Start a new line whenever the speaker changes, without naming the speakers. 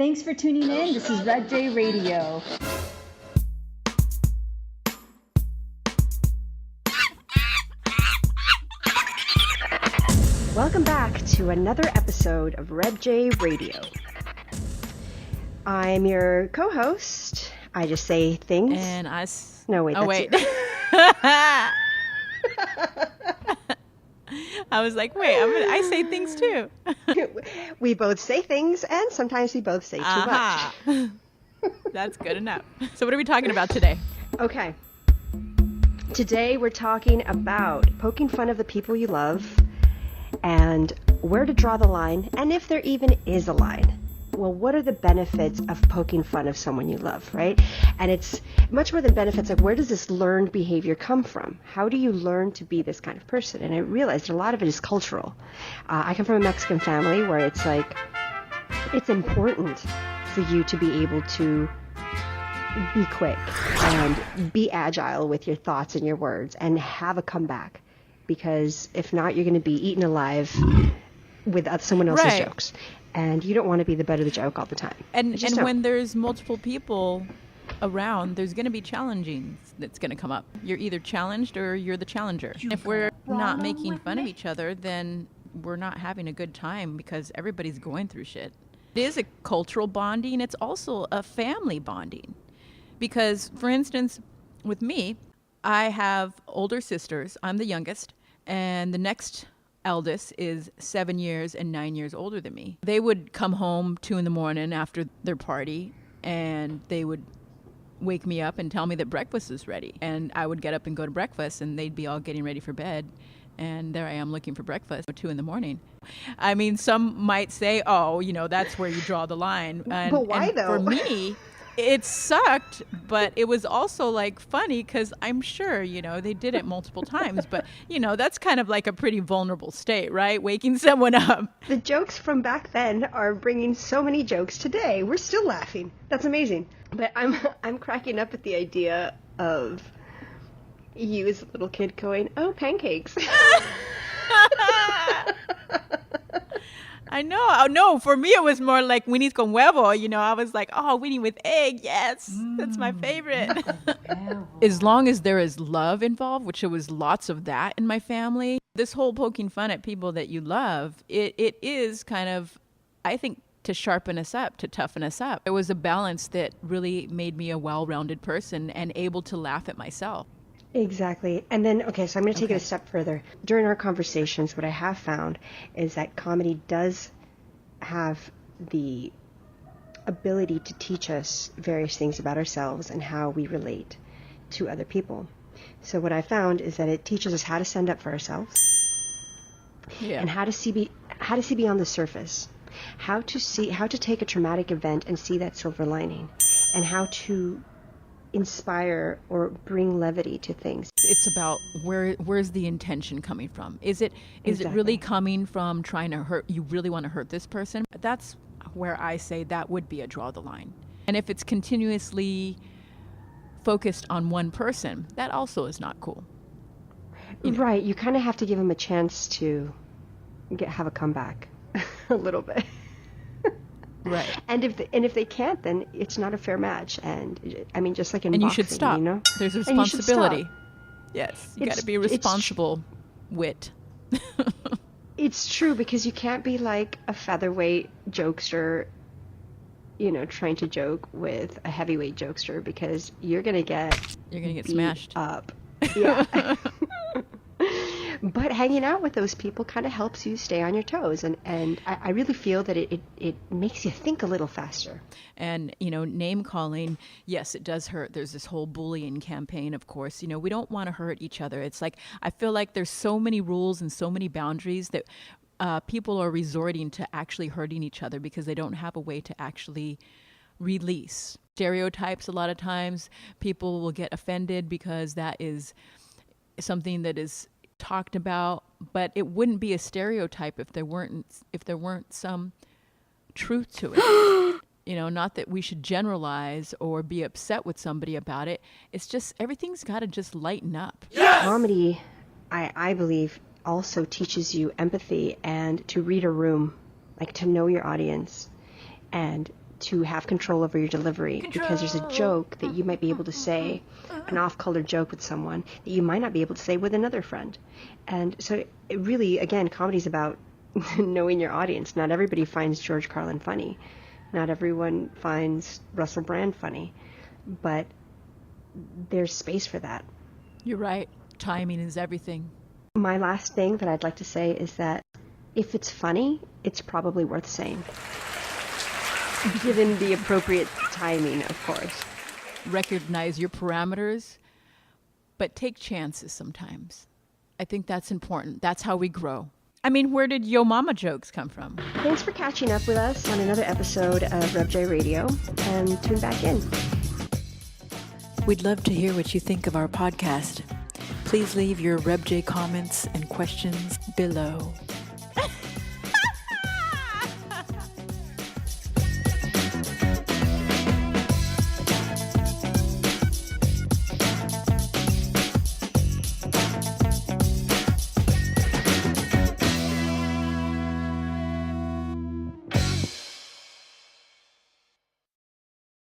Thanks for tuning in. This is RebJ Radio.
Welcome back to another episode of RebJ Radio. I'm your co-host. I just say things.
And I...
No, wait.
Oh, wait. I was like, wait, I say things too.
We both say things, and sometimes we both say too much.
That's good enough. So what are we talking about today?
Okay. Today we're talking about poking fun of the people you love and where to draw the line, and if there even is a line. Well, what are the benefits of poking fun of someone you love, right? And it's much more than benefits, like where does this learned behavior come from? How do you learn to be this kind of person? And I realized a lot of it is cultural. I come from a Mexican family where it's like, it's important for you to be able to be quick and be agile with your thoughts and your words and have a comeback. Because if not, you're going to be eaten alive with someone else's jokes. And you don't want to be the butt of the joke all the time.
And when there's multiple people around, there's going to be challenging that's going to come up. You're either challenged or you're the challenger. If we're not making fun of each other, then we're not having a good time because everybody's going through shit. It is a cultural bonding. It's also a family bonding. Because, for instance, with me, I have older sisters. I'm the youngest. And the next eldest is 7 years and 9 years older than me. They would come home 2 a.m. after their party, and they would wake me up and tell me that breakfast was ready. And I would get up and go to breakfast, and they'd be all getting ready for bed. And there I am looking for breakfast at 2 a.m. I mean, some might say, oh, that's where you draw the line.
But why, though?
For me, it sucked, but it was also like funny because I'm sure, they did it multiple times. But, that's kind of like a pretty vulnerable state, right? Waking someone up.
The jokes from back then are bringing so many jokes today. We're still laughing. That's amazing. But I'm cracking up at the idea of you as a little kid going, oh, pancakes.
I know. Oh, no, for me, it was more like Winnie's con huevo. I was like, oh, Winnie with egg. Yes, that's my favorite. As long as there is love involved, which there was lots of that in my family, this whole poking fun at people that you love, it is kind of, I think, to sharpen us up, to toughen us up. It was a balance that really made me a well-rounded person and able to laugh at myself.
Exactly. And then, okay, so I'm going to take it a step further. During our conversations, what I have found is that comedy does have the ability to teach us various things about ourselves and how we relate to other people. So what I found is that it teaches us how to stand up for ourselves and how to see beyond the surface, how to take a traumatic event and see that silver lining, and how to inspire or bring levity to things.
It's about where's the intention coming from? Is it really coming from trying to hurt? You really want to hurt this person? That's where I say that would be a draw the line. And if it's continuously focused on one person, that also is not cool.
Right. You kind of have to give them a chance to have a comeback a little bit.
Right.
And if they can't, then it's not a fair match. And I mean, just like in
boxing,
you
should stop. There's a responsibility. Yes, you got to be a responsible wit.
It's true, because you can't be like a featherweight jokester, trying to joke with a heavyweight jokester, because you're gonna get
smashed
up. Yeah. But hanging out with those people kind of helps you stay on your toes. And I really feel that it makes you think a little faster.
And, name calling, yes, it does hurt. There's this whole bullying campaign, of course. We don't want to hurt each other. It's like, I feel like there's so many rules and so many boundaries that people are resorting to actually hurting each other because they don't have a way to actually release. Stereotypes, a lot of times, people will get offended because that is something that is talked about, but it wouldn't be a stereotype if there weren't some truth to it. Not that we should generalize or be upset with somebody about it. It's just everything's got to just lighten up.
Yes! Comedy, I believe, also teaches you empathy and to read a room, like to know your audience and to have control over your delivery, because there's a joke that you might be able to say, an off-color joke with someone that you might not be able to say with another friend. And so it really, again, comedy is about knowing your audience. Not everybody finds George Carlin funny. Not everyone finds Russell Brand funny. But there's space for that.
You're right. Timing is everything.
My last thing that I'd like to say is that if it's funny, it's probably worth saying. Given the appropriate timing, of course.
Recognize your parameters, but take chances sometimes. I think that's important. That's how we grow. I mean, where did Yo Mama jokes come from?
Thanks for catching up with us on another episode of RebJ Radio, and tune back in.
We'd love to hear what you think of our podcast. Please leave your RebJ comments and questions below.